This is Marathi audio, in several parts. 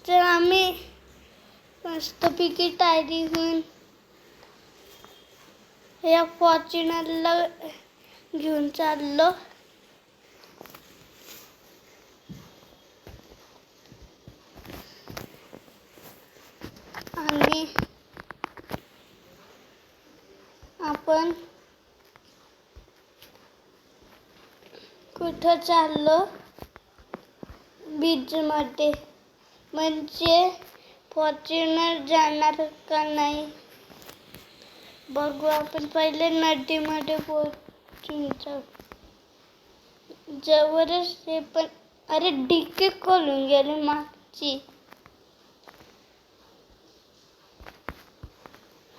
तर आम्ही मस्तपैकी तयारी होऊन या फॉर्च्युनरला घेऊन चाललो. आणि आपण कुठं चाललो? बीचमध्ये. म्हणजे फॉर्च्युनर जाणार का नाही बघू. आपण पहिले नदीमध्ये पोहोचून जाऊ. जवळच हे पण अरे डिक्की खोलून गेली मागची.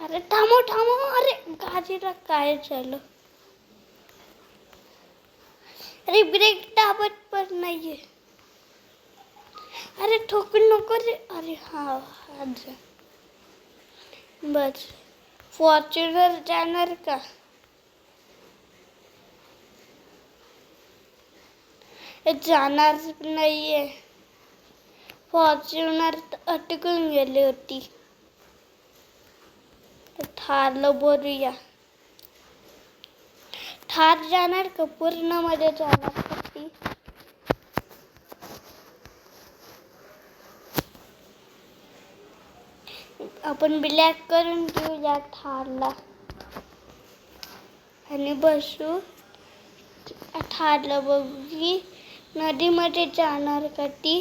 अरे थांबव. अरे गाडीला काय झालं? अरे ब्रेक दाबत पण नाहीये. अरे ठोकू नको रे. अरे हा बस. फॉर्च्युनर जाणार का? जाणार नाहीये. फॉर्च्युनर अटकून गेली होती. थारला बोलूया. थार जाणार का? पूर्ण मध्ये जाणार का ती? आपण ब्लॅक करून घेऊया थारला आणि बसू. थारला बघू नदीमध्ये जाणार का ती.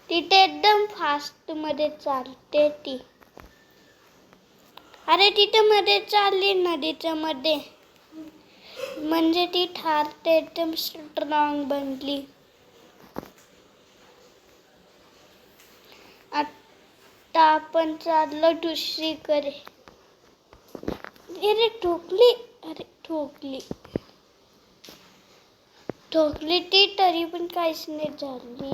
तिथे एकदम फास्ट मध्ये चालते ती. अरे तिथे मध्ये चालली नदीच्या मध्ये. म्हणजे ती थार ते एकदम स्ट्रॉंग बनली. आता आपण चाललो दुसरीकडे. अरे ठोकली. अरे ठोकली ती तरी पण काहीच नाही झाली.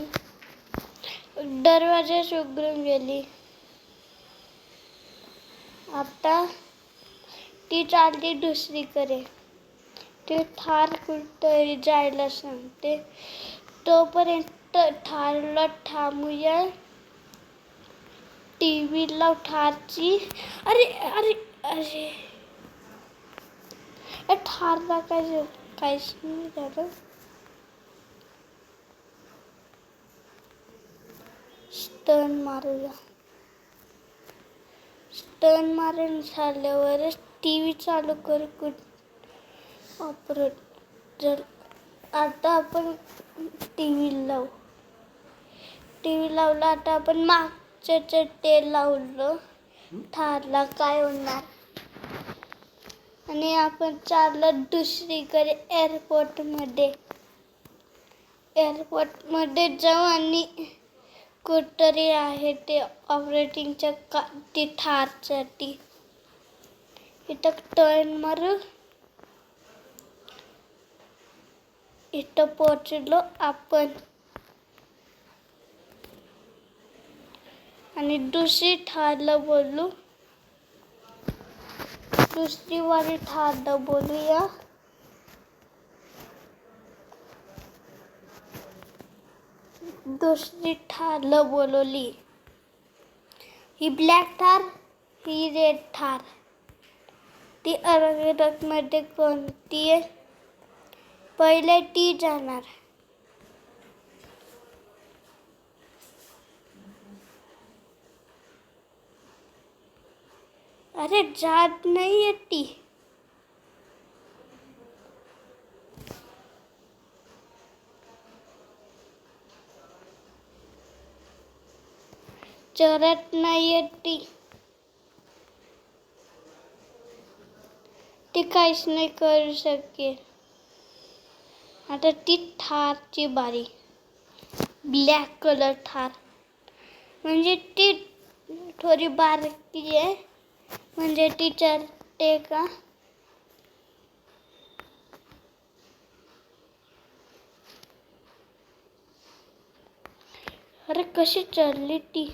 दरवाजा उघडून गेली. आता ती चालली दुसरीकडे. ते थार कुठतरी जायला सांगते. तोपर्यंत थारला थांबूया. टीव्ही लाव थारची. अरे थारला काहीच नाही झालं. स्टर्न मारूया. स्टर्न मारून झाल्यावरच टीव्ही चालू करू. जर आता आपण टीव्ही लावू. टीव्ही लावला. आता आपण मागचं ते लावलं. थारला काय होणार. आणि आपण चाललो दुसरीकडे एअरपोर्टमध्ये जाऊ आणि कुठतरी आहे ते ऑपरेटिंगच्या ती थारसाठी. इथं टर्न मारू. इथं पोहोचलो आपण. आणि दुसरी थारला बोलू. दुसरी वाली थारला बोलूया. दुसरी थारला बोलवली. ही ब्लॅक थार, ही रेड थार. ती अलग मध्ये कोणती आहे? पहिले ती जाणार. अरे जात नाही ती. चरत नाही ती. ती काहीच नाही करू शकेल. आता ती थारची बारी. Black colour Thar. म्हणजे ती थोडी बारकी आहे. म्हणजे ती चढते का? अरे कशी चालली ती?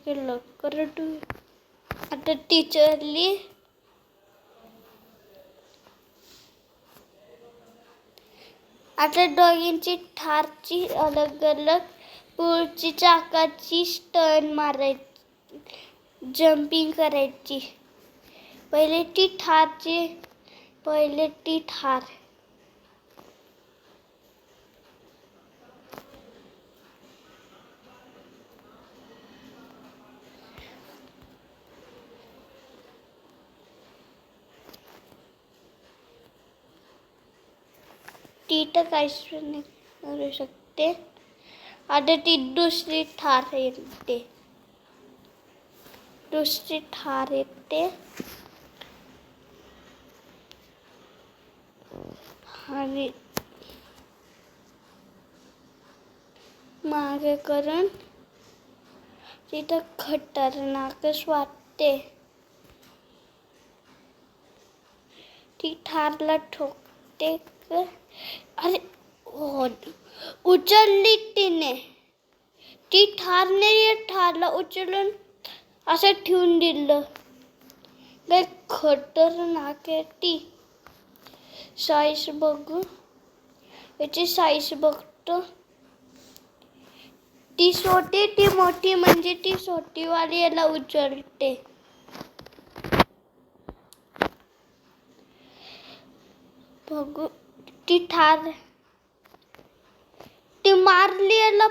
लवकर आता ती चालली. आता दोघींची थारची अलग अलग पुढची चाकाची टर्न मारायची, जम्पिंग करायची. पहिले ती थार. ती तर काहीच नाही करू शकते. आता ती दुसरी थार येते. आणि मागे करून तिथं खतरनाकच वाटते. ती थारला ठोकते. अरे उचलली तिने. ती थारला उचलून असं ठेवून दिलं. काय खतरनाक आहे ती. साईज बघू, याची साईज बघतो. ती छोटी ती मोठी, म्हणजे ती छोटीवाली याला उचलते. बघू ती थार ती मारली याला